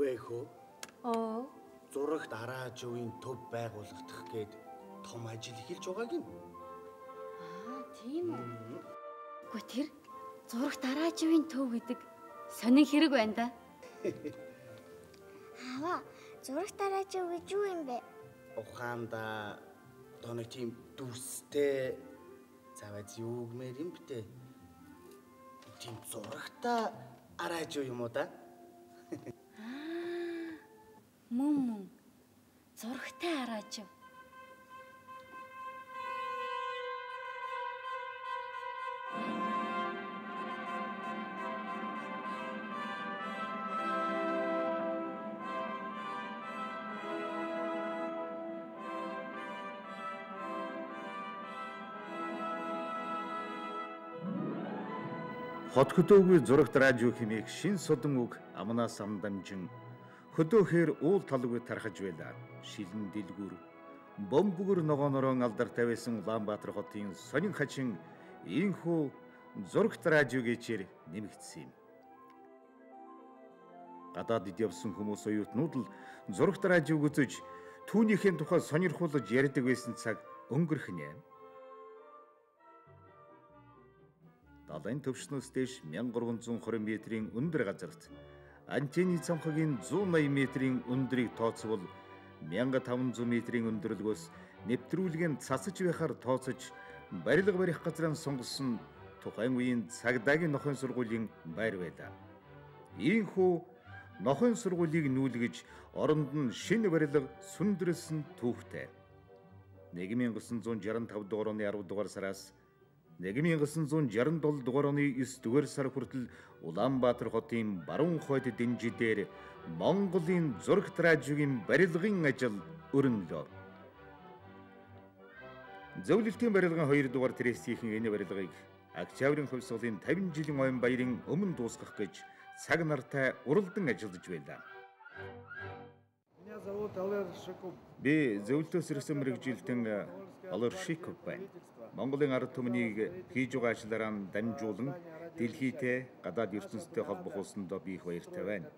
вэ хөө? Зурагт араажуугийн төв байгуулагдах гээд том ажил эхэлж байгааг юм. Тийм үү. Гэхдээ тэр зурагт араажуугийн төв гэдэг сонин хэрэг байна да. Аваа, зурагт араажуу гэж юу юм бэ? Ухаанда тоног тийм дүрстэй цаваац юу гэмээр юм бтэ. Тийм зурагта араажуу юм уу да? Мөн зурагтай араажуу. Хот хөдөөгүй зурагт радио хэмээх шин содон үг амнаас амдамжин хөдөөхээр уул талгүй тархаж байла. Шилэн дэлгүр бомбгөр ногоонороо алдартай байсан Улаанбаатар хотын сонин хачин ийхүү зурагт радио гэчээр нэмэгдсэн юм. Гадаадд явсан хүмүүс оюутнууд л зурагт радиог үзэж түүнийхээ тухай сонирхуулж ярьдаг байсан цаг өнгөрөх нэ. Далайн төвшнөөс дэш 1320 метрийн өндөр газарт антенны цамхагийн 180 метрийн өндрийг тооцвол 1500 метрийн өндөрлгөөс нэвтрүүлгийн цацаж байхаар тооцож барилга барих газрын сонгосон тухайн үеийн цагдаагийн нохойн сургуулийн байр байлаа. Ийхүү нохойн сургуулийг нүүлгэж оронд нь шинэ барилга сүндрэлсэн түүхтэй. 1965 дугаар оны 10 дугаар сараас 1967 дугаар оны 9 дугаар сар хүртэл Улаанбаатар хотын баруун хойд дэнжидээр Монголын зурагт радиогийн барилгын ажил өрнөлөө. Зөвлөлтийн барилгын 2 дугаар трестийн энэ барилгыг Октябрийн хувь суулын 50 жилийн ойн баярын өмнө дуусгах гэж цаг нартай уралдан ажиллаж байлаа. Би зөвлөлтөөс ирсэн мэрэгжилтэн Алоршиков байна. Монголын ард түмнийг хийж байгаа ажлаараа дамжуулан дэлхийтэй гадаад ертөнцтэй холбох улсандоо би их баяртай байна.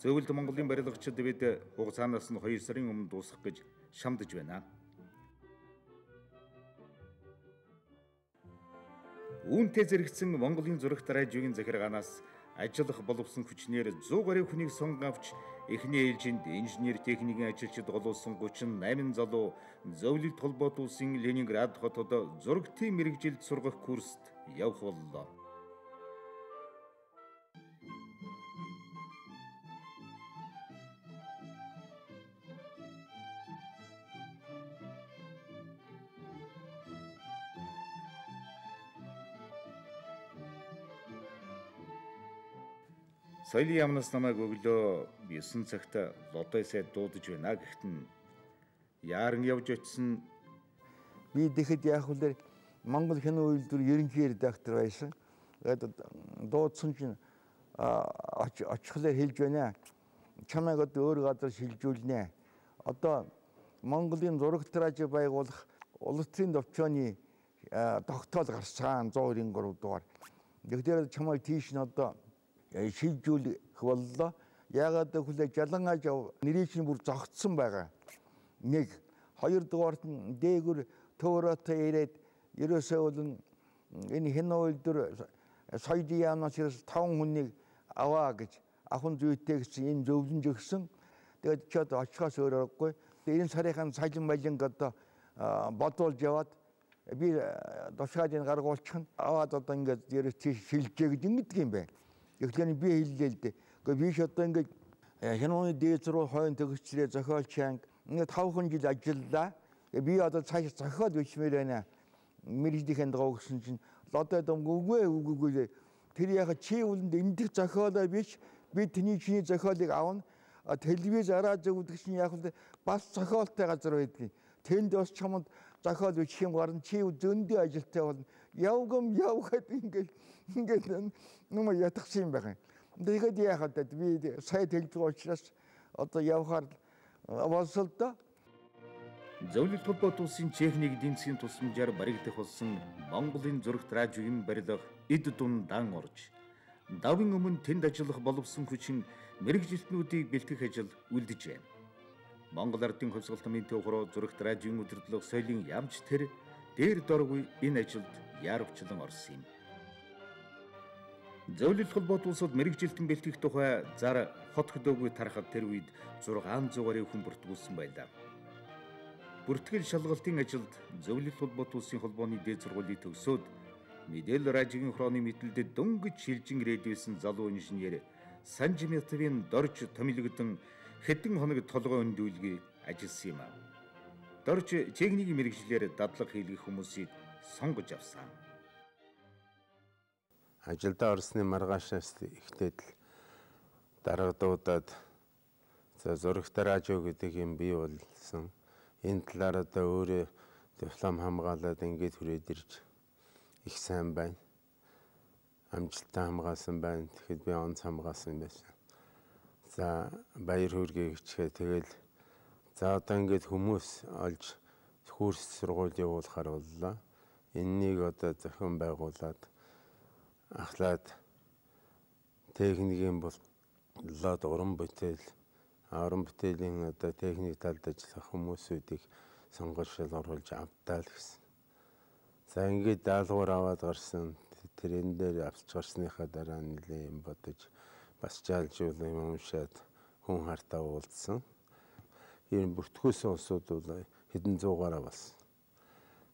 Зөвлөлт Монголын барилгачид бид хугацаанаас нь 2 сарын өмнө дуусгах гэж шамдаж байна. Үүнтэй зэрэгцэн Монголын зурагт радиогийн захиргаанаас ажиллах боловсон хүчнээр 100 гаруй хүнийг сонгон авч эхний ээлжинд инженер техникийн ажилчид голуулсан 38 залуу зөвлөлт холбоот улсын Ленинград хотод зурагтын мэрэгжилд сургах курст явах боллоо. Соёлын яамнаас намайг өглөө 9 цагт лодойсоо дуудаж байна. Гэхдээ яаран явж очисон би тэгэхэд яг үлээр Монгол кино үйлдвэр ерөнхий редактор байсан. Дуудсан чинь очихлоо хэлж байна. Чамайг одоо өөр газар шилжүүлнэ. Одоо Монголын зурагт радио байгуулах улс төрийн төвчөөний тогтоол гарсан 193 дугаар. Тэгэхээр чамайг тийш нь одоо шилжүүлэх боллоо. Яагаад гэвэл жалангаж нэрийг чинь бүр зогтсон байгаа. Нэг, хоёрдугаарт нь дээгүр төөрөөтэй ирээд ерөөсөө бол энэ кино үйлдвэр соёлын яамнаас 5 хүнийг аваа гэж ахын зүйтэй гэсэн энэ зөвлөмж өгсөн. Тэгээд ч одоо очихоос өөр аргагүй. Энэ сарын цалин малинг одоо бодуулж яваад би тушаалыг гаргуулчих нь аваад одоо ингээд ерөөс тийш шилжээ гэж ингэдэг юм байна. Тэгэхээр би хэллээ л дээ. Гэхдээ би ч одоо ингээд киноны дээд зураг хойно төгсчрээ зохиолч анги ингээд 5 жил ажиллаа. Би одоо цааш зохиол бичмээр байна. Мэргэжлийн дагуу гэсэн чинь лодой дом үгүй тэр яхаа чи үлэнд эмдэх зохиолоо биш би тний чиний зохиолыг авна. Телевиз радио гэдэг чинь яг л бас зохиолтой газар байдгийг. Тэнд бас чамд зохиол бичих юм гарна чи зөндөө ажилтай болно. Явгаад ингээд нүм ятгсан юм байна. Тэгээд яахад би сайд хэлж байгаа учраас одоо явахаар болсол доо. Зөвлөлт холбоот улсын техник эдийн засгийн тусламжаар баригдах болсон Монголын зурагт радиогийн барилга эд дундаан орж давын өмнө тэнд ажиллах боловсон хүчин мэрэгжилтнүүдийг бэлтгэх ажил үлдэж байна. Монгол Ардын хувьсгалтын төв хороо зурагт радион удирдлага соёлын яамч тэр дээр доргүй энэ ажилд яарвчлан орсон юм. Зөвлөлт холбоот улсад мэрэгжилтэн бэлтгэх тухай зар хот хөдөөгүй тарахад тэр үед 600 гаруй хүн бүртгүүлсэн байлаа. Бүртгэл шалгалтын ажилд зөвлөлт холбоот улсын холбооны дээд сургуулийн төгсөөд мэдээлэл радиогийн хорооны мэдлэлд дөнгөж шилжин ирээд байсан залуу инженер Санжимятовын дорж томилогдсон хэдэн хоног толгой өндүүлгий ажилласан юм. Дорж техникийн мэрэгчлэр дадлага хийлгэх хүмүүсийг сонгож авсан. Ажилдаа орсны маргаашаас ихтэйд дарагдуудад зурагт радио гэдэг юм бий болсон. Энэ талаар одоо өөрөө диплом хамгаалаад ингэж хүрээд ирж их сайн байна. Амжилттай хамгаалсан байна. Тэгэхэд би онц хамгаалсан байсан. За баяр хүргэе гэчээ тэгэл за одоо ингэж хүмүүс олж курс сургууль явуулахар боллоо. Энэнийг одоо зохион байгуулад ахлаад техникийн болоод уран бүтээлийн одоо техник талд ажиллах хүмүүсүүдийг сонгуульшил оруулж автаа л гэсэн. За ингээд даалгавар аваад гарсан тэрэн дээр авч гарсныхаа дараа нэлээ юм бодож бас жаалжуул юм уншаад хүн хартаа уулзсан. Энэ бүртгүүлсэн улсууд бол хэдэн зуугаараа болсон.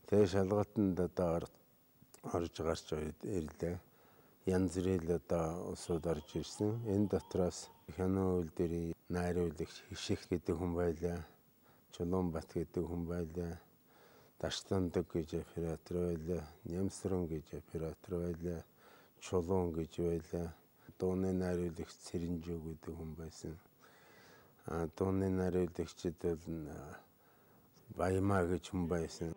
Тэгээ шалгалтанд одоо орж гарч ирлээ. Янз бүрийн одоо улсууд орж ирсэн. Энэ дотроос Хянаа үйлдвэрийн найруулагч Хиших гэдэг хүн байлаа. Чулуунбат гэдэг хүн байлаа. Даштандаг гэж оператор байлаа. Нямсран гэж оператор байлаа. Чулуун гэж байлаа. Дууны найруулагч Цэрэнжүү гэдэг хүн байсан. Дууны найруулагчид бол Баямаа гэж хүн байсан.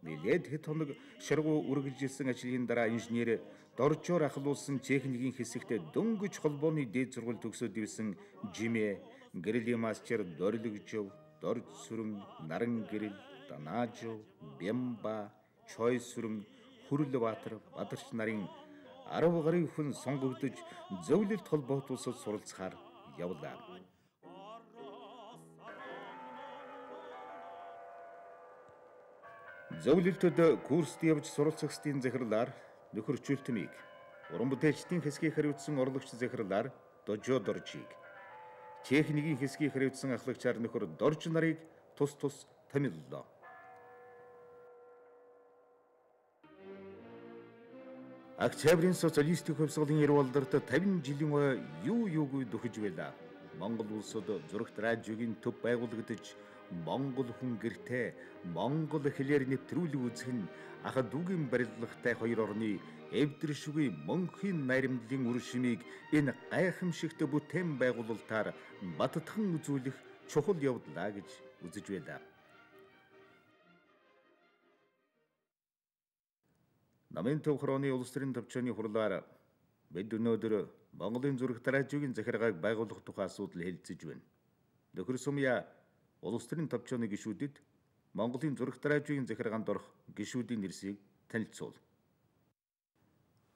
Нэлээд хэд хоног шаргуу үргэлжилсэн ажлын дараа инженер доржоор ахлуулсан техникийн хэсэгтээ дөнгөж холбооны дээд сургууль төгсөөд ирсэн Жимэ, гэрлийн мастер Дорлогжов, Дорж сүрэн, Наран гэрэл, Данаажов, Бямба, Чой сүрэн, Хүрлбаатар, Бадарч нарын 10 гаруй хүн сонгогдож зөвлөлт холбоот улсад суралцахаар явлаа. Зөвлөлтөд курст явж суралцахстын захирлаар нөхөр Чүлтмийг, уран бүтээлчдийн хэсгийг хариуцсан орлогч захирлаар Дожо Доржийг, техникийн хэсгийг хариуцсан ахлагчаар нөхөр Дорж нарыг тус томиллоо. Октябрийн социалистик хувьсгалын 90-д 50 жилийн ой юугүй дөхөж байлаа. Монгол улсад зурагт радиогийн төв байгуулагдаж Монгол хүн гэртээ монгол хэлээр нэвтрүүлэг үзэх нь ах дүүгийн барилгатай хоёр орны эвдэршгүй мөнхийн наримдлын үр шимийг энэ гайхамшигт бүтээн байгуулалтаар баттхан үзүүлэх чухал явдлаа гэж үзэж байлаа. Намын төв хорооны улс төрийн төвчөөний хурлаар бид өнөөдөр Монголын зурагт радиогийн захиргааг байгуулах тухай асуудал хэлэлцэж байна. Нөхөр Сумья улс төрийн төвчөөний гишүүдэд Монголын зурагт радиогийн захиргаанд орох гишүүдийн нэрсийг танилцуул.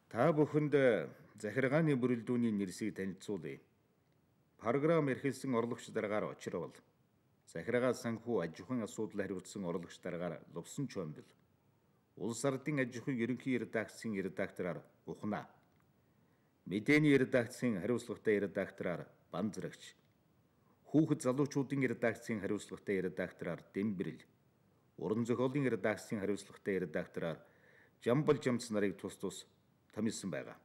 Та бүхэнд захиргааны бүрэлдүүний нэрсийг танилцуулъя. Програм эрхэлсэн орлогч дараагаар очрол. Захиргаа санхүү аж ахуйн асуудал хариуцсан орлогч дараагаар Лувсан Чомбил. Улс ардын аж ахуйн ерөнхий редакцийн редактораар Ухна. Мэдээний редакцийн хариуцлагатай редактораар Банзрагч. Хүүхэд залуучуудын редакцийн хариуцлагатай редактораар Дэмбэрэл. Уран зохиолын редакцийн хариуцлагатай редактораар Жамбал Жамц нарыг тус томилсон байгаа.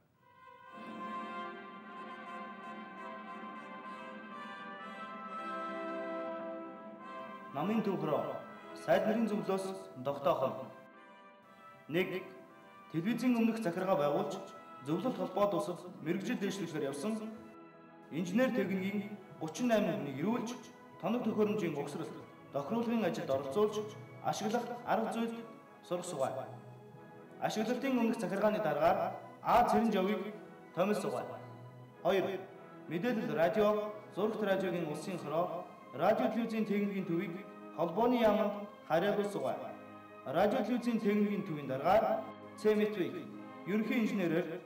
Намын төв хороо сайд нарын зөвлөөс тогтоохон. 1. Телевизийн өмнөх захиргаа байгуулж зөвлөлт холбоод усад мэрэгжил дэвшлэхээр явсан инженер техникийн 38 хүнийг ирүүлж тоног төхөөрөмжийн угсрал тохируулгын ажилд оролцуулж ашиглах арга зүйд сурах сугай. Ашиглалтын өмнөх захиргааны дараагаар А. Цэрэнжовыг томилж сугай. 2. Мэдээлэл радио, зурагт радиогийн улсын хороо, радио телевизийн техникийн төвийг холбооны яамд харьяалуулж сугай. Радио телевизийн техникийн төвийн дараагаар Цэмэтвийг ерөнхий инженерээр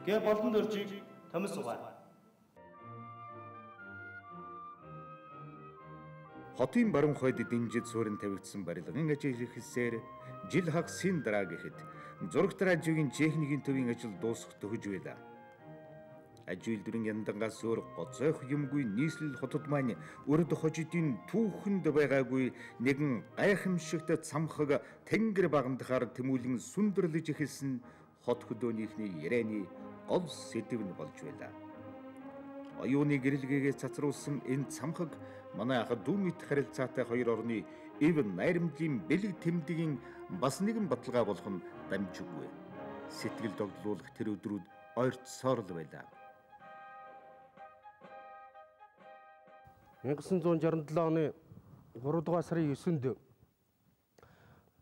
Г. Болон Доржийг Томс Угаан. Хотын баруун хойд дэмжид суурин тавигдсан барилгын ажил эхэлсээр жил хагасын дараа гэхэд зурагт радиогийн техникийн төвийн ажил дуусах төгөж байлаа. Аж үйлдвэрийн яндангаас өөр гоцойх юмгүй нийслэл хотод маань өрөд хожидын түүхэнд байгаагүй нэгэн гайхамшигт цамхаг тэнгэр багамдахаар тэмүүлэн сүндэрлэж эхэлсэн хот хөдөөнийхний ярианы гол сэдэв нь болж байлаа. Оюуны гэрэлгээгээ цацруулсан энэ цамхаг манай ах дүү мэт харилцаатай хоёр орны эв найрамдлын бэлэг тэмдгийн бас нэгэн баталгаа болох нь дамжиггүй. Сэтгэл догдлуулах тэр өдрүүд ойртсоор л байлаа. 1967 оны 3 дугаар сарын 9-нд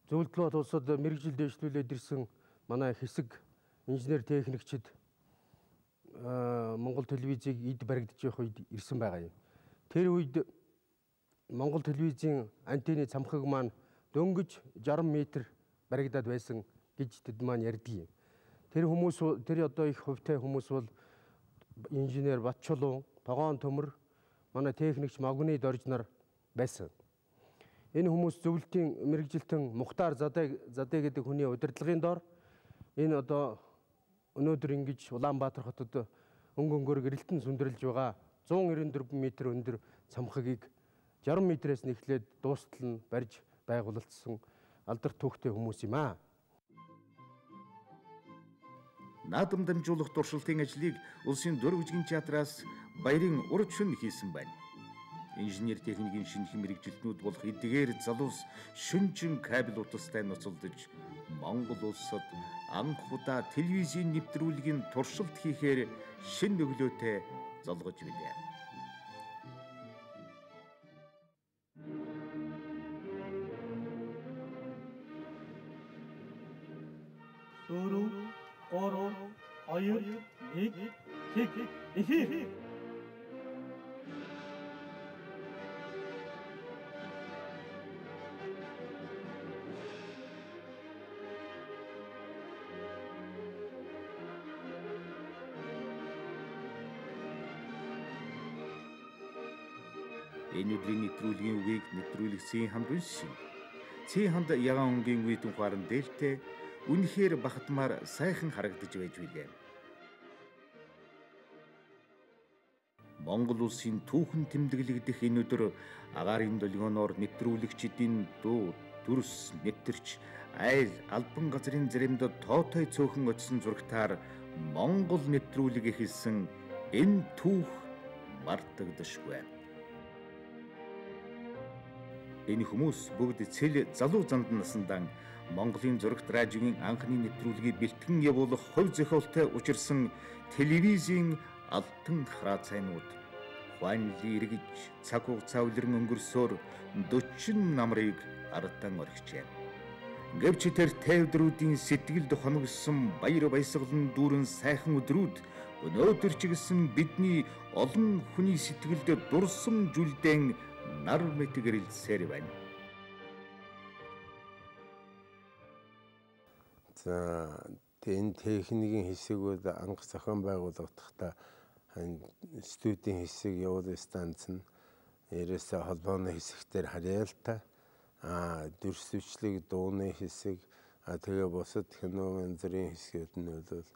Зөвлөлт улсад мэргэжил дэвшлүүлээд ирсэн манай хэсэг инженер техникчид Монгол телевизийг эд баригдаж явах үед ирсэн байгаа юм. Тэр үед Монгол телевизийн антенны цамхаг маань дөнгөж 60 м баригдаад байсан гэж тэд маань ярьдаг юм. Тэр хүмүүс тэр одоо их хувьтай хүмүүс бол инженер Батчулуу, Тогоон Төмөр, манай техникч Магны Дорж нар байсан. Энэ хүмүүс зөвлөлтийн мэргэжилтэн Мухтар Задай гэдэг хүний удирдлагын доор энэ одоо өнөөдөр ингэж Улаанбаатар хотод өнгөөр гэрэлтэн сүндэрлж байгаа 194 м өндөр цамхагийг 60 м-ээс нэхлээд дуустал нь барьж байгуулагдсан алдар түүхтэй хүмүүс юм аа. Наадам дамжуулах туршилтын ажлыг улсын дөрвжгийн театраас баярын урд шөнө хийсэн байна. Инженер техникийн шинэхэн мэргэжилтнүүд болох эдгээр залуус шүнжин кабель утастай ноцолдож Монгол улсад анх удаа телевизийн нэвтрүүлгийн туршилт хийхээр шин өглөөтэй золгож билээ. Дөрөв, гурав, хоёр, нэг, тэг, эфир. Энэ өдрийн нэвтрүүлгийн үгийг нэвтрүүлэгчийн хамт уншсан. Цээ хамт ягаан өнгийн үе тухайн дээлтэй үнэхээр бахатмаар сайхан харагдаж байж билээ. Монгол улсын түүхэн тэмдэглэгдэх энэ өдөр агаарын долгионоор нэвтрүүлэгчдийн дуу, дүрс, нэвтэрч айл албан газрын зэрэмд тоотой цөөхөн очсон зурагтаар Монгол нэвтрүүлэг эхэлсэн энэ түүх мартагдашгүй. Энэ хүмүүс бүгд цэл залуу занд насандаа Монголын зурагт радиогийн анхны нэвтрүүлгийг бэлтгэн явуулах хувь зохиолтой учирсан телевизийн алтан хараацайнууд хуанли эргэж цаг хугацаа үлрэн өнгөрсөөр 40 намрыг ардтан орхижээ. Гэвч тэр тайвдруудын сэтгэлд хоногсон баяр баясгалан дүүрэн сайхан өдрүүд өнөөдөр ч гэсэн бидний олон хүний сэтгэлд дурсам жүлдэн нар мэтгэрэлсээр байна. За энэ техникийн хэсгүүд анх зохион байгуулагдахтаа студийн хэсэг явуулсан станц нь ерөөсөө холбооны хэсэгтэр харьяалтай дүрсвчлэг дууны хэсэг тэгээ бусад киноны зэрийн хэсгүүд нь бол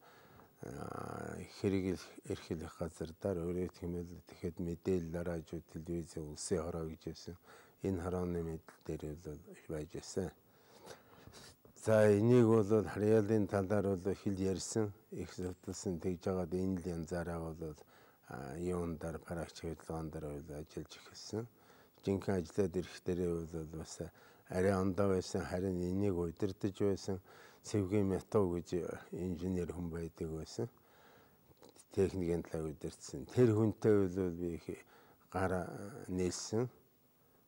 хэрэг эрхлэх газар дээр өөрөө хэмээл тэгэхэд мэдээлэл радио телевизийн улсын хороо гэж байсан энэ хорооны мэдээлэл дээр бол байж байсан. За энийг бол харьяалын талаар бол хэл ярьсан их зөвтөлсөн тэгж байгаад энэ л янзаараа бол юундаар парагч хөдөлгөөн дээр ажиллаж эхэлсэн. Жинхэнэ ажиллаад ирэх дээрээ бол бас арай ондоо байсан харин энийг удирдах байсан Сэвгийн Метов гэж инженер хүн байдаг байсан. Техникийн талаар удирдсан. Тэр хүнтэй бол би их гар нээлсэн.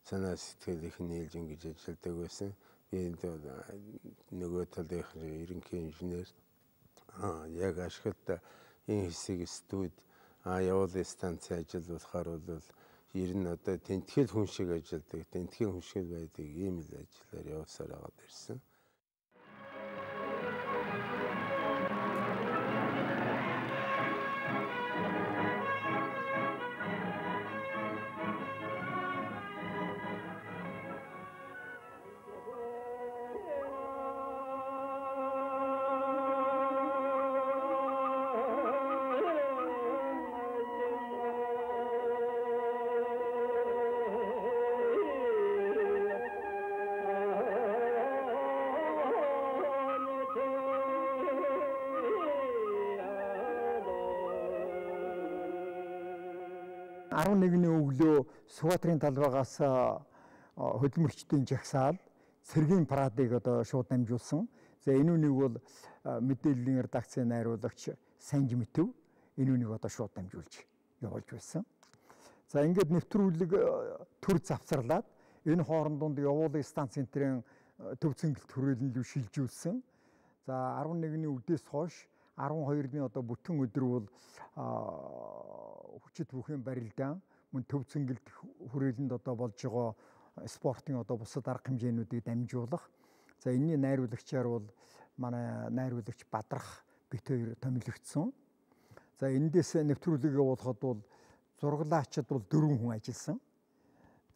Санаа сэтгэл их нээлж ингэж ажилладаг байсан. Би нөгөө талынх ерөнхий инженер яг ашиглалтаа энэ хэсэг студ явуулын станцын ажил болохоор бол ер нь одоо тентхэл хүн шиг ажилладаг, тентхийн хүн шиг байдаг ийм л ажиллаар явуулсаар байгаад ирсэн. 11-ний өглөө Сүхбаатарын талбайгаас хөдөлмөрчдийн жагсаал цэргийн парадыг одоо шууд дамжуулсан. За энэ үнийг бол мэдээллийн редакцийн найруулагч Санжи Мэтэв энэ үнийг одоо шууд дамжуулж явуулж байсан. За ингээд нэвтрүүлэг төр завсарлаад энэ хоорондонд явуулгын станц центрийн төв цэнгэлт хүрээлэн рүү шилжүүлсэн. За 11-ний үдээс хойш 12-ны одоо бүтэн өдөр бол хүчит бүхэн барилдаан мөн төв цэнгэлт хүрээлэнд одоо болж байгаа спортын одоо бусад арга хэмжээнүүдийг дамжуулах. За энэний найруулагчаар бол манай найруулагч Бадрах бит хоёр томилогдсон. За эндээс нэвтрүүлэг явуулахад бол зурглаачид бол 4 хүн ажилласан.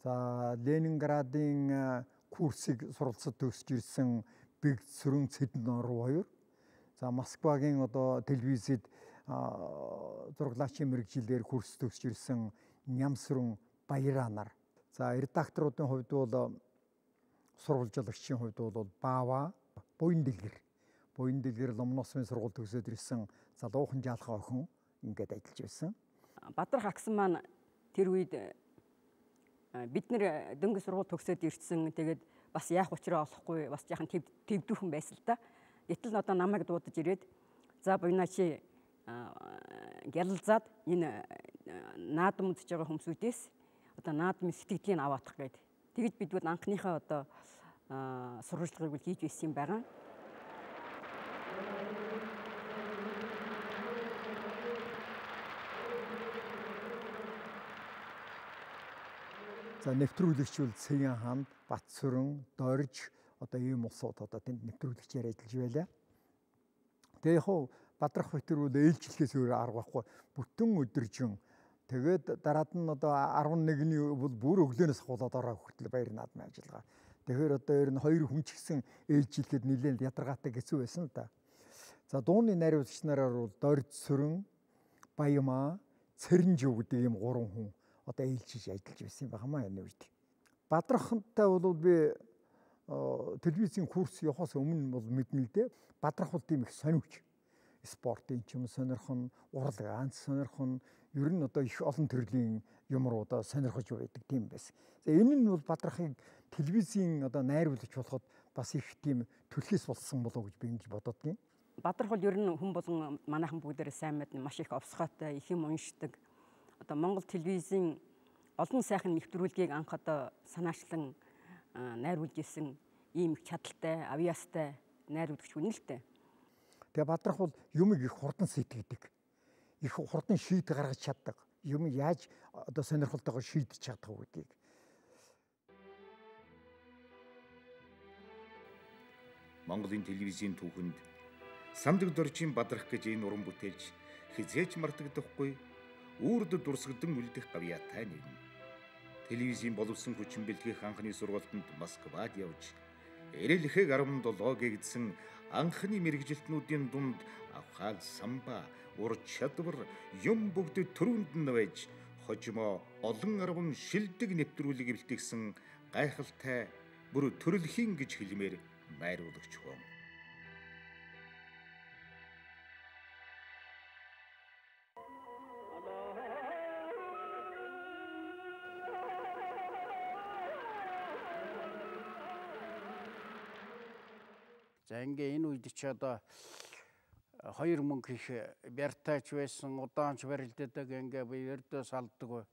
За Ленинградын курсыг суралцад төгсөж ирсэн Бэг Сүрэн Цэдэн Оров 2. За Москвагийн одоо телевизэд зурглаачийн мэргэжилээр курс төгсөж ирсэн Нямсрын Баяраа нар. За редакторуудын хувьд бол сурвалжлагчийн хувьд бол Баава, Буян Дэлгэр Ломносны сургууль төгсөөд ирсэн залуухан жаалхаа охин ингээд ажиллаж байсан. Бадрах агсан маань тэр үед бид нэр дөнгөж сургууль төгсөөд ирсэн. Тэгээд бас яах учраа олохгүй бас яхан твдүүхэн байсан л да. Гэтэл одоо намайг дуудаж ирээд за буйнаа чи гялалзаад энэ наадам үзэж байгаа хүмүүсүүдээс одоо наадмын сэтгэлийг аваадах гээд тэгж бид бол анхныхаа одоо сурвалжлагыг хийж байсан юм байгаа. За нэвтрүүлэгч бол Цэгийн ханд, Батсүрэн, Дорж одоо ийм улсууд одоо тэнд нэвтрүүлэгчээр ажиллаж байлаа. Тэгээ яг хуу Бадрах Битэр бол ээлжлэхээс өөр арга байхгүй бүтэн өдөржин тэгээд дараад нь одоо 11-ний бол бүр өглөөнөөс хавуулаад ороо хүртэл баяр наадмын ажиллагаа. Тэгэхээр одоо ер нь 2 хүн ч гэсэн ээлжлэхэд нэлээд ядаргаатай хэцүү байсан л да. За дууны найруулагч нараар бол Дорж Сүрэн, Баямаа, Цэрэнжив гэдэг ийм 3 хүн одоо ээлжиж ажиллаж байсан юм байна энэ үед. Бадрахтай бол би телевизийн курс явахаас өмнө бол мэднэ л дээ. Бадрах бол тийм их сониуч. Спортын ч юм сонирхон, урлаг анц сонирхон, ер нь одоо их олон төрлийн юмруудаа сонирхож байдаг тийм байсан. За энэ нь бол Бадрахыг телевизийн одоо найруулагч болоход бас их тийм төлхөөс болсон болов уу гэж би ингэж бододгийн. Бадрах бол ер нь хүн болон манайхан бүгдээрээ сайн мэднэ, маш их овсгоотой, их юм уншдаг. Одоо Монгол телевизийн олон сайхан нэвтрүүлгийг анх одоо санаачлан найруулж исэн ийм чадaltaй, авьяастай найруулагч хүн л дээ. Тэгээ Бадрах бол юмыг их хурдан сэтгэдэг. Их хурдан шийд гаргаж чаддаг. Юм яаж одоо сонирхолтойгоор шийдэж чадах үүдийг. Монголын телевизийн түүхэнд Самдаг Доржийн Бадрах гэж энэ уран бүтээлч хизээч мартагдахгүй үрд дурсагдан үлдэх гавьяатай нэг. Телевизийн боловсон хүчин бэлтгэх анхны сургалтанд Москвад явж Эрэлхэг 17 гэгдсэн анхны мэрэгжилтнүүдийн дунд авхаал самба, ур чадвар юм бүгд төрөнд нь байж хожимо олон арван шилдэг нэвтрүүлэг бэлтгэсэн гайхалтай бүр төрөлхийн гэж хэлмээр найруулагч хүн. За ингээ энэ үед ч одоо 2 мөнгө их бяртаач байсан, удаанч барилддаг ингээ би ердөө салддаг.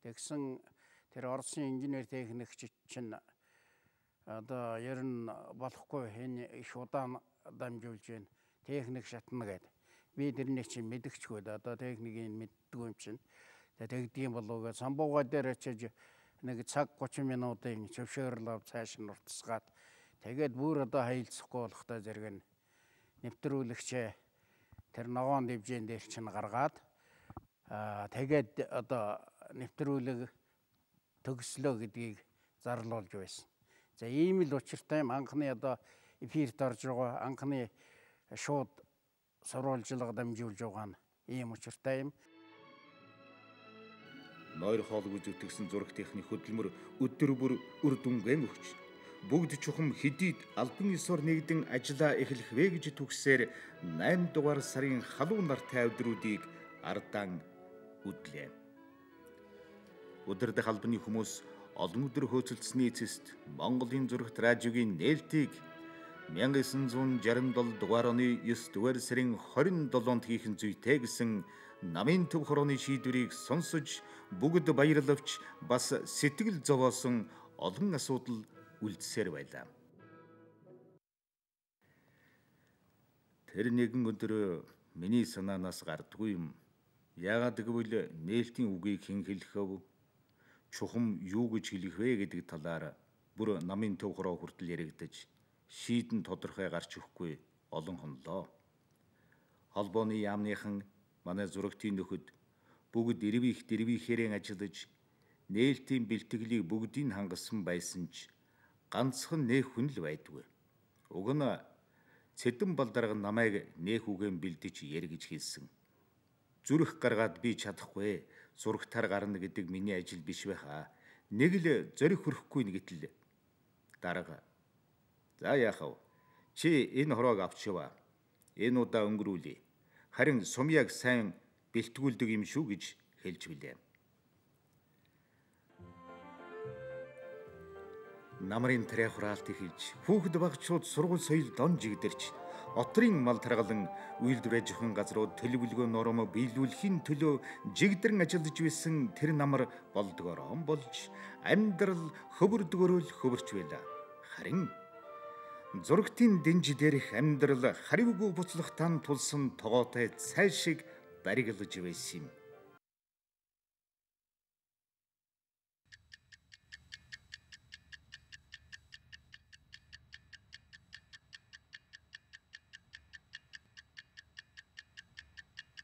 Тэгсэн тэр Оросын инженер техникч чинь одоо ер нь болохгүй энэ их удаан дамжуулж байна. Техник шатна гэдэг. Би тэрнийг чинь мэдгчгүй одоо техникийг мэддэггүй юм чинь. Тэгдэг юм болов гэж самбууга дээр очиж нэг цаг 30 минутын зөвшөөрөл цааш нь уртсгаад тэгээд бүр одоо хаилцахгүй болохтой зэрэг нь нэвтрүүлэгч тэр ногоон дивжин дээр чинь гаргаад тэгээд одоо нэвтрүүлэг төгслөө гэдгийг зарлуулж байсан. За ийм л учиртай юм анхны одоо эфирт орж байгаа анхны шууд сурвалжлага дамжуулж байгаа нь ийм учиртай юм. Нойр хоолыг үзүүлсэн зураг техник хөдөлмөр өдөр бүр үр дүнгээ өгч бүгд чухам хэдийд албан ёсоор нэгдэн ажиллаа эхлэх вэ гэж түгсээр 8 дугаар сарын халуун нартай өдрүүдийг ардаан үдлээ. Удирдах албаны хүмүүс олон өдөр хөөцөлдсөний эцэст Монголын зурагт радиогийн нээлтийг 1967 дугаар оны 9 дугаар сарын 27-нд хийхэн зүйтэй гэсэн намын төв хорооны шийдвэрийг сонсож бүгд баярлавч бас сэтгэл зовоосон олон асуудал үлдсээр байлаа. Тэр нэгэн өдөр миний санаанаас гардгүй юм. Яагаад гэвэл нээлтийн үгийг хэн хэлэхв? Чухам юу гэж хэлэх вэ гэдэг талаар бүр намын төв хороо хүртэл яригдаж шийдэн тодорхой гарч өгөхгүй олон хонлоо. Холбооны яамныхан манай зурагтын нөхөд бүгд дэрвийнхээрээ ажиллаж нээлтийн бэлтгэлийг бүгдийг хангасан байсан ч ганцхан нээх хүн л байдгүй. Уг нь Цэдэн Балдарга намайг нээх үгэн бэлдэж яр гэж хэлсэн. Зүрх гаргаад би чадахгүй, зурагтаар гарна гэдэг миний ажил биш байхаа. Нэг л зориг хүрэхгүй нэгтэл. Дарга. За яах вэ? Чи энэ хороог авчиваа. Энэ удаа өнгөрүүлээ. Харин сумьяг сайн бэлтгүүлдэг юм шүү гэж хэлж билээ. Намрын тэрэ хураалтыг хийж хүүхэд багчууд сургууль соёл дон жигдэрч отрын мал таргалан үйлдвэрээ жихэн газрууд төлөвлөгөө норм биелүүлэхийн төлөө жигдэрэн ажиллаж байсан тэр намар болдгоороо болж амьдрал хөвөрдгөрөөл хөвөрч байлаа. Харин зурагтын дэнж дээрх амьдрал харивгүй буцлагтан тулсан тогоотой цай шиг бариглаж байсан юм.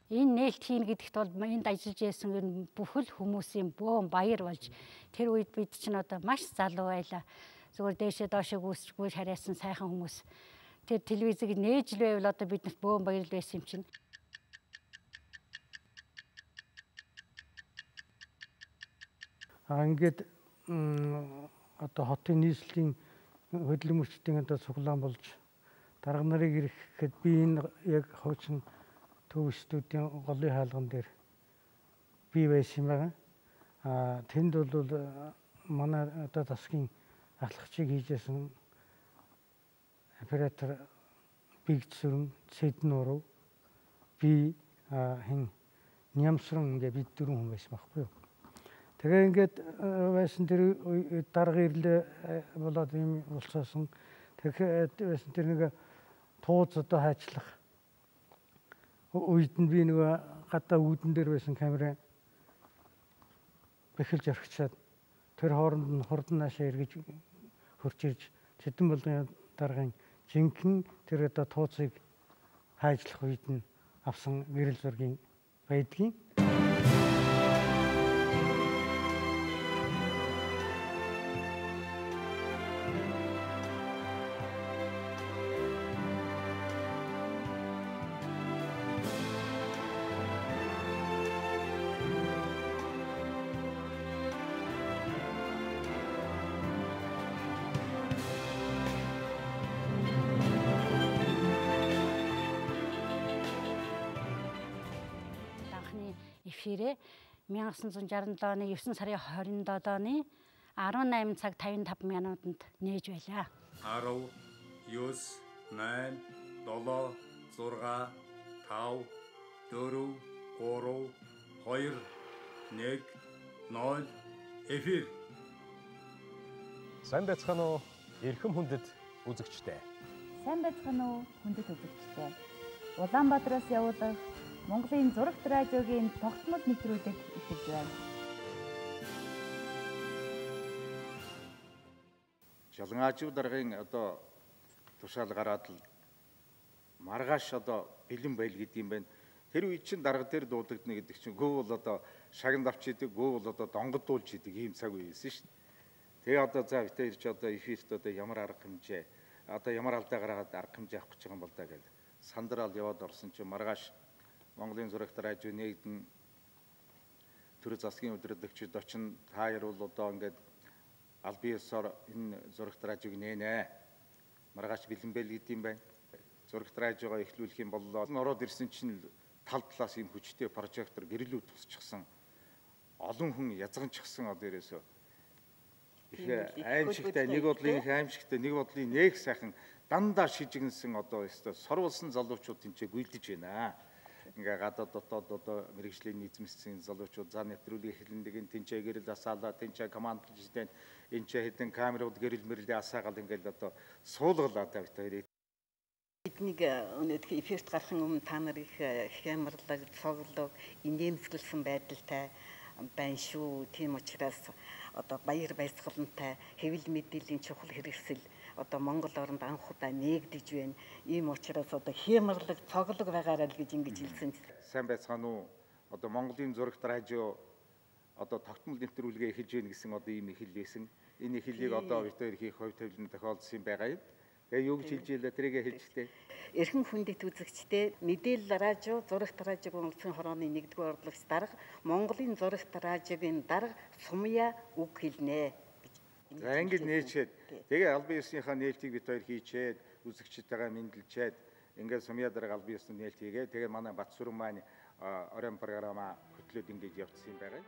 Энэ нээлт хийн гэдэгт бол энд ажиллаж байсан бүхэл хүмүүсийн бөөн баяр болж тэр үед бид чинь одоо маш залуу байлаа. Зүгээр дээшээ доошоо гүйсэргүй харьяасан сайхан хүмүүс. Тэр телевизийг нээж л байвал одоо биднэрт бөөн баяр байсан юм чинь. Ингээд одоо хотын нийслэлийн хөдөлмөрчдийн одоо цуглаан болж дарга нарыг ирэхэд би энэ яг хуучин төв студийн голын хаалган дээр би байсан юм байна. Тэнд бол манай одоо засгийн ахлагчийг хийжсэн оператор Бигцүрэн, Цэдэн уруу би хин Нямсран ингээ бид дөрвөн хүн байсан байхгүй юу. Тэгээ ингээд байсан тэр дарга ирлээ болоод юм болцоосон. Тэгэхээр байсан тэр нэг тууз одоо хайчлах үед нь би нэг гадаа үүдэн дээр байсан камераа бэхэлж орхичаад тэр хооронд нь хурдан наашаа эргэж хурж ирж Цэдэн Балдаргын даргын жинхэнэ тэр одоо тууцыг хайжлах үед нь авсан гэрэл зургийн байдгийн. Эфирээ 1967 оны 9 сарын 27-ны 18 цаг 55 минутанд нээж байлаа. 10, 9, 8, 7, 6, 5, 4, 3, 2, 1, 0 эфир. Сайн байцгаана уу? Эрхэм хүндэт үзэгчтэй. Сайн байцгаана уу? Хүндэт үзэгчтэй. Улаанбаатараас явуулах Монголын зурагт радиогийн тогтмол нэвтрүүлэг эхэлж байна. Жалангаажив даргын одоо тушаал гараад л маргааш одоо бэлэн байл гэдэг юм байна. Тэр үед чинь дарга дээр дуудагдана гэдэг чинь гөө бол одоо шагнад авч идэг, гөө бол одоо донгодуулж идэг ийм цаг үе байсан шүү дээ. Тэгээ одоо за битээ ирж одоо эфирт одоо ямар арга хэмжээ, одоо ямар алдаа гаргаад арга хэмжээ авах гэж байгаа юм бол даа гэж сандрал яваад орсон чинь маргааш Монголын зурагт радио нэгдэн төр засгийн удирдагчид очин тааяр бол одоо ингээд аль биесээр энэ зурагт радиог нээнэ. Маргааш бэлэн байл гэдэг юм байна. Зурагт радиогоо эхлүүлэх юм боллоо. Ороод ирсэн чинь тал талаас ийм хүчтэй прожектор гэрэлүүд тусчихсан. олон хүн язганчихсан одоо ерөөсөө их аимшигтай нэг бодлын их аимшигтай нэг бодлын нэг сайхан дандаа шижигнсэн одоо ёстой сурвалсан залуучууд тэнцээ гүйлдэж байна. Ингээ гадаад дотоод одоо мэрэгжлийн эзэмссэн залуучууд зан нэвтрүүлгийн эхлэндийн тэнцээ гэрэл асаалаа тэнцээ команд президент энчээ хэдэн камерууд гэрэл мэрлээ асаагаал ингээл одоо суулгалаа тавтай. Бидний өнөөдөр эфирт гарахын өмнө та нар их хямрлаг, цоглог, инээмсэглсэн байдалтай байна шүү. Тийм учраас одоо баяр баясгалантай хэвлэл мэдээллийн чухал хэрэгсэл одоо Монгол оронд анх удаа нээгдэж байна. Ийм учраас одоо хямрлаг, цоглог байгаарай л гэж ингэж хэлсэн. Сайн байцгаана уу? Одоо Монголын зурагт радио одоо тогтмол нэвтрүүлгээ эхэлж гин гэсэн одоо ийм их хэл байсан. Энэ их хэлийг одоо бид хоёр хийх хувь тавилан тохиолдсон байгаа юм. Тэгээ юу гэж хэлж ийлээ тэрийгэ хэлжтэй. Эрхэм хүндэт үзэгчдээ мэдээлэл радио, зурагт радиогийн улсын хорооны 1-р урлагч дарга Монголын зурагт радиогийн дарга Сумья үг хэлнэ гэж. За ингэж нээчээд тэгээ албан ёсныхаа нээлтийг бид хоёр хийчээд үзэгчтэйгээ мэдлжээд ингээд Сумья дарга албан ёсны нээлт хийгээ. Тэгээ манай Батсүрэн маань орон программа хөтлөөд ингэж явуулсан юм байгаа.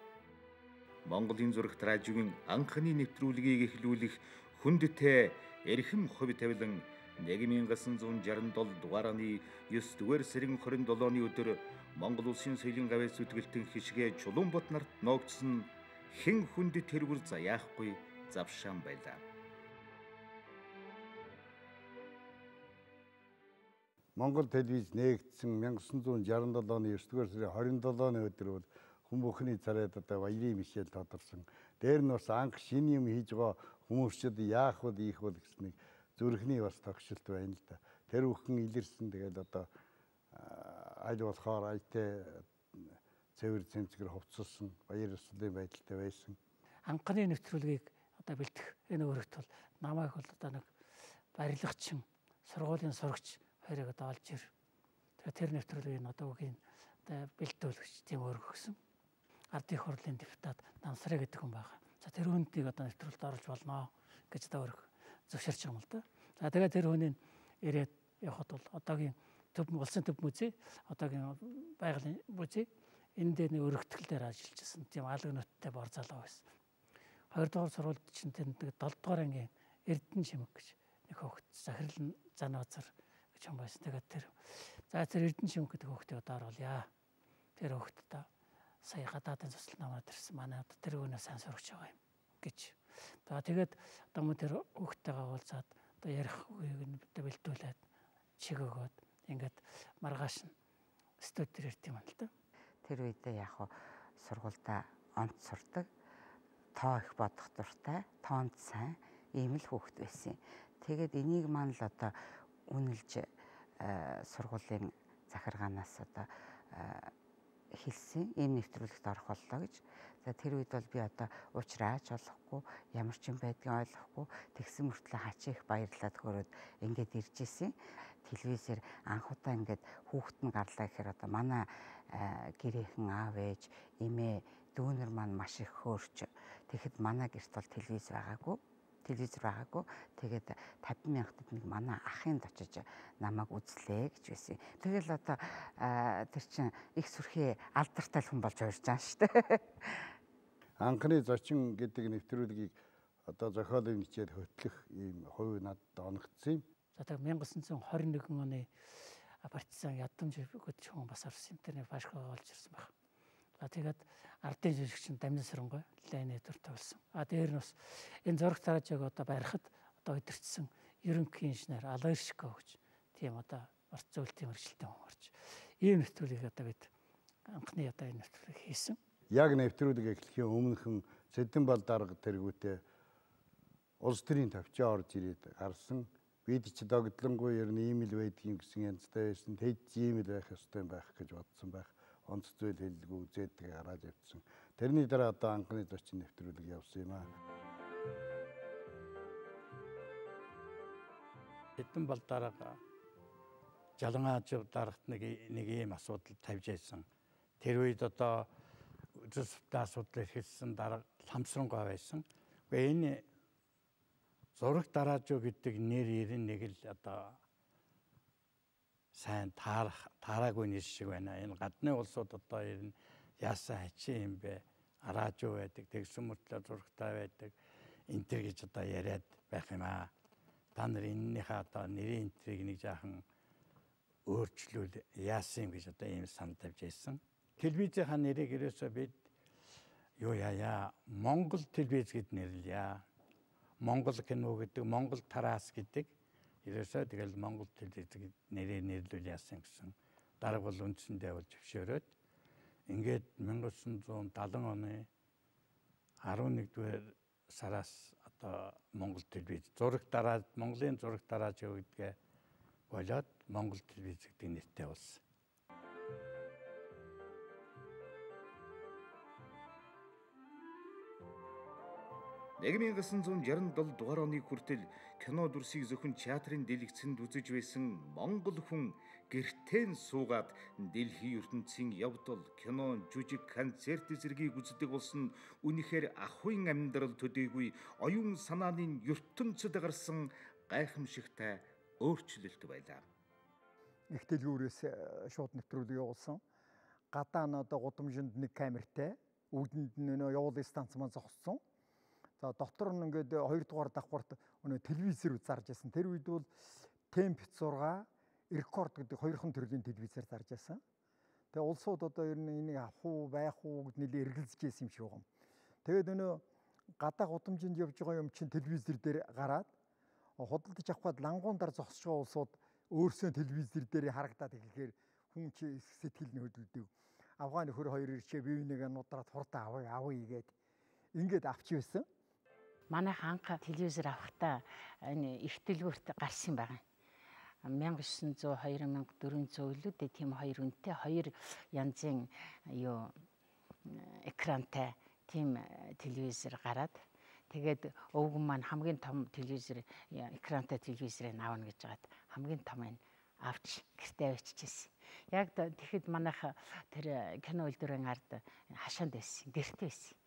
Монголын зурагт радиогийн анхны нэвтрүүлгийг эхлүүлэх хүндтэй эрхэм хувь тавилан 1967 дугаарны 9-р сарын 27-ны өдөр Монгол улсын соёлын гавьяас зүтгэлтэн хишгээ Чулуунбат нарт ноогдсон хэн хүндэт тэргүүр заяахгүй завшаан байлаа. Монгол телевиз нээгдсэн 1967 оны 9-р сарын 27-ны өдөр бол хүн бүхний царайд одоо баярын мишэл тодорсон. Дээр нь бас анх шинэ юм хийж байгаа хүмүүсчд яах вэ, ийх вэ гэсэн нэг зүрхний бас тогшилт байна л да. Тэр бүхэн илэрсэн тэгээд одоо аль болохоор альтай цэвэр цэмцгэр хувцсан баяр ёслолын байдалтай байсан. Анхны нэвтрүүлгийг одоо бэлдэх энэ өргөт бол намайг бол одоо нэг барилгачин, сургуулийн сурагч хоёрыг одоо олж ир. Тэгээд тэр нэвтрүүлгийг одоо үгийн одоо бэлдүүлэгч тийм өргөх гэсэн. Ардын их хурлын депутат Намсраа гэдэг хүн байгаа. За тэр хүнийг одоо нэвтрүүлэлт оруулж болно гэж одоо өргөх зөвшөөрч байгаа юм л да. За тэгээд тэр хүнийг ирээд явахад бол одоогийн улсын төв музей, одоогийн байгалийн музей энэ дээр нэг өргөтгөл дээр ажиллаж байсан. Тийм алга нуттай бор залуу байсан. 2-р сургуульд чинь тэнд 7-р ангийн Эрдэнэ Шимэг гэж нэг хүүхэд Захирал Занбазар гэж юм байсан. Тэгээд тэр Эрдэнэ Шимэг гэдэг хүүхдийг одоо оруулъя. Тэр хүүхэд одоо сая гадаадын цэцэл намайг төрсөн манай одоо тэр өнөө сайн сурагч байгаа юм гэж. Тэгээд одоо тэр хүүхдтэйгээ уулзаад одоо ярих үеийг нь бэлдүүлээд чигөөгөөд ингээд маргааш нь студид ирт юм л да. Тэр үедээ яг хуу сургуультай онц сурдаг, тоо их бодох дуртай, тоонд сайн ийм л хүүхэд байсан. Тэгээд энийг маань л одоо үнэлж сургуулийн захиргаанаас одоо хэлсэн энэ нэвтрүүлэгт орох боллоо гэж. За тэр үед бол би одоо уучраач болохгүй, ямар ч юм байдгийг ойлгохгүй, тэгсэн мөртлөө хачаа их баярлаад хөрөөд ингээд ирж исэн. Телевизээр анх удаа ингээд хүүхэд нь гарлаа гэхээр одоо манай гэрээхэн аав ээж, эмээ, дүүнер маань маш их хөөрч. Тэгэхэд манай гэрт бол телевиз байгаагүй. Тэгээд 50,000 төгрөг манай ахынд очиж намайг үзлээ гэж байсан. Тэгэл одоо тэр чинь их сүрхий алдартай хүн болж орж байгаа шүү дээ. Анхны зочин гэдэг нэвтрүүлгийг одоо зохиолын хичээл хөтлөх ийм хувь надад оногдсон юм. За тэгээд 1921 оны партизан ядамж гэдэг хүн бас орсон юм. Тэр нэг фашистыг олж ирсэн байна. Тэгээд ардын жиргэгч Дамжин Сөрөнгөө Ленин дуртай болсон. Дээр нь бас энэ зурагт радиог одоо барихад одоо өдөрчсөн ерөнхий инженер Алгашко гэж тийм одоо орц зөвлөлтийн мэргэжилтийн хүн орж ийм нэвтрүүлгийг одоо бид анхны одоо энэ нэвтрүүлгийг хийсэн. Яг нэвтрүүлэг эхлэхийн өмнөхөн Цэдэнбал дарга тэргүүтээ улс төрийн тавчаа орж ирээд гарсан. Бид ч догдлонгуй ер нь ийм л байдгийн гэсэн янзтай байсан. Тэд ийм л байх ёстой байх гэж бодсон байх. Онц зүйл хэллгүй үзээд тэгээ гараад явцсан. Тэрний дараа одоо анхны зочин нэвтрүүлэг явсан юм аа. Цэдэнбал дарга Жалангаажив дарагт нэг ийм асуудал тавьж байсан. Тэр үед одоо үзэсгэлэнтэй асуудал эрхэлсэн дарга Ламсрангуй байсан. Гэхдээ энэ зурагт радио гэдэг нэр нэг л одоо сайн таараагүй нэр шиг байна. Энэ гадны улсууд одоо ер нь яасан хачин юм бэ? араажуу байдаг, тэгсэн мөртлөө зурагтай байдаг. Энтэр гэж одоо яриад байх юм аа. Та нар энэнийхээ одоо нэрийн энтрийг нэг жаахан өөрчлүүл яасан юм гэж одоо ийм санал тавьж байсан. Телевизийнхаа нэрийг ерөөсөө бид юу яая Монгол телевиз гэд нэрлэе. Монгол кино гэдэг, Монгол тараас гэдэг. Ерөөсөө тэгэл Монгол телевиз гэд нэрээр нэрлүүл яасан гэсэн. Дарга бол үндсэндээ бол зөвшөөрөөд ингээд 1970 оны 11-р сараас одоо Монгол телевиз зураг дараа Монголын зураг дараа гэдэг болоод Монгол телевиз гэдэг нэртэй болсон. 1967 дугаар оны хүртэл кино дүрсийг зөвхөн театрын дэлгэцэнд үзэж байсан монгол хүн гэртээ суугаад дэлхийн ертөнцийн явдал, кино, жүжиг, концерт зэргийг үздэг болсон үнэхээр ахуйн амьдрал төдийгүй оюун санааны ертөнцид гарсан гайхамшигтай өөрчлөлт байлаа. Их дэлгүүрээс шууд нэвтрүүлэг явуулсан. Гадаа нь одоо гудамжинд нэг камертай, үүдэнд нь явуулын станц маань зогссон. За дотор нь ингээд 2 дугаар давхарт телевизээр зарж байсан. Тэр үед бол темп 6, рекорд гэдэг 2хан төрлийн телевизээр зарж байсан. Тэгээ улсууд одоо ер нь энийг авах уу, байх уу гэд нэлээ эргэлзэж байсан юм шиг байна. Тэгээд гадаа гудамжинд явж байгаа юм чинь телевизэр дээр гараад худалдаж авахад лангуун дараа зогсож байгаа улсууд өөрсөө телевизэр дээр харагдаад ирэхээр хүн чи сэтгэл нь хөдөлдөг. Афган нөхөр хоёр ирчээ бие бинийгээ нудраад хурдан авъя гээд ингээд авч байсан. Манайх анх телевизээр авахдаа энэ их дэлгүүрт гарсан байгаа. 1900 2400 үлүүдээ тийм хоёр үнэтэй хоёр янзын юу экрантай тийм телевизээр гараад тэгээд өвгөн маань хамгийн том телевизээр экрантай телевизээр аавна гэж байгаад хамгийн том нь авч гэртээ авчижсэн. Яг тэгэхэд манайх тэр кино үйлдвэрийн ард хашаанд байсан, гэртээ байсан.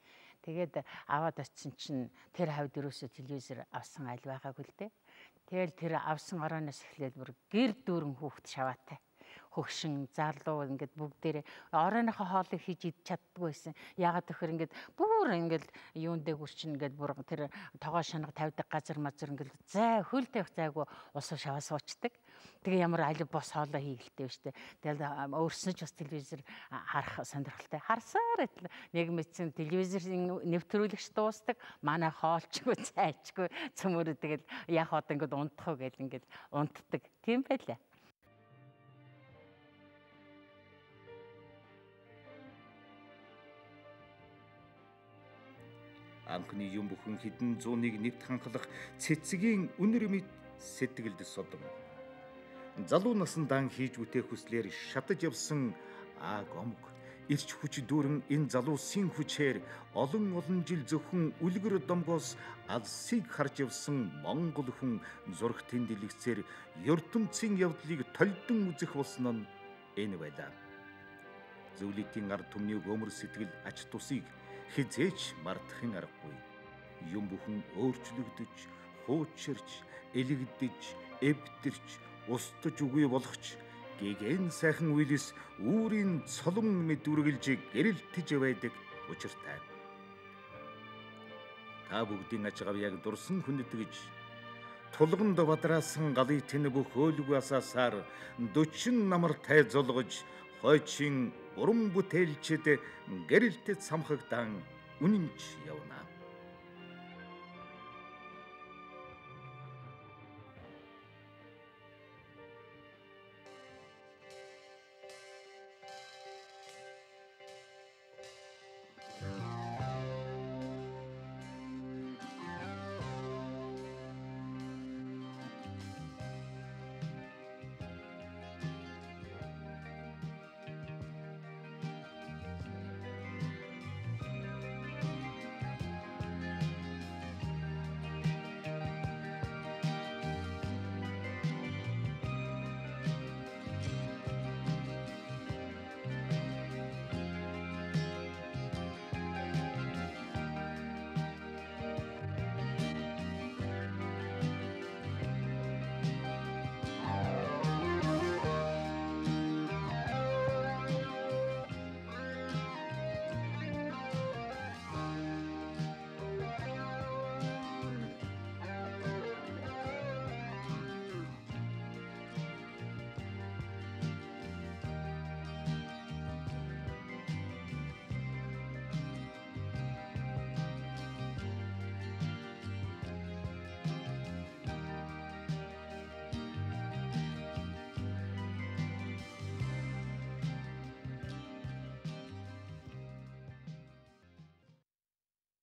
Тэгээд аваад очсон чинь тэр хавьд ерөөсөө телевизээр авсан аль байгаагүй л дээ. Тэгэл тэр авсан орооноос эхлээд бүр гэр дүүрэн хүүхд шаваатай. Хөгшин, залуу ингээд бүгдээрээ орооныхоо хоолыг хийж идэж чаддгүй байсан. Ягаад гэхээр ингээд бүр ингээд юундээ гүрчин ингээд бүр тэр тогоо шанага тавьдаг газар мазар ингээд хөл тавих зайгүй усаа шаваа суучдаг. Тэгээ ямар аль бос хоолоо хийгэлтэй штэ. Тэгэл өөрснөө ч бас телевизээр харах сонирхолтой. Харсаар нэг мэдсэн телевизийн нэвтрүүлэгч дуустдаг. Манай хоолчгүй, цайчгүй цөмөрөө тэгэл яг одоо ингээд унтах уу гэл ингээд унтдаг. Тийм байлаа. Анхны юм бүхэн хэдэн зууныг нэвт ханхлах цэцгийн үнэр мэд сэтгэлд содом. Залуу насндаа хийж бүтээх хүслээр шатаж явсан гомг ирч хүч дүүрэн энэ залуусын хүчээр олон жил зөвхөн үлгэр домгоос алсыг харж явсан монгол хүн зургтын дэлгэцээр ертөнцийн явдлыг толдон үзэх болсон нь энэ байлаа. Зөвлөлтийн ард түмний гомөр сэтгэл ач тусыг хизээч мартахын аргагүй. Юм бүхэн өөрчлөгдөж, хуучирч, элэгдэж, эвдэрч, устж үгүй болгоч гэгэн сайхан үйлс үүрийн цолон мэд үргэлж гэрэлтэж байдаг учиртай. Та бүгдийн аж гав яг дурсан хүндэтгэж тулганд бадраасан галын тэн бүх хөөлгүй асаасаар 40 намар тайзолгож хойчин уран бүтээлчд гэрэлтэд самхагдан үнэнч явна.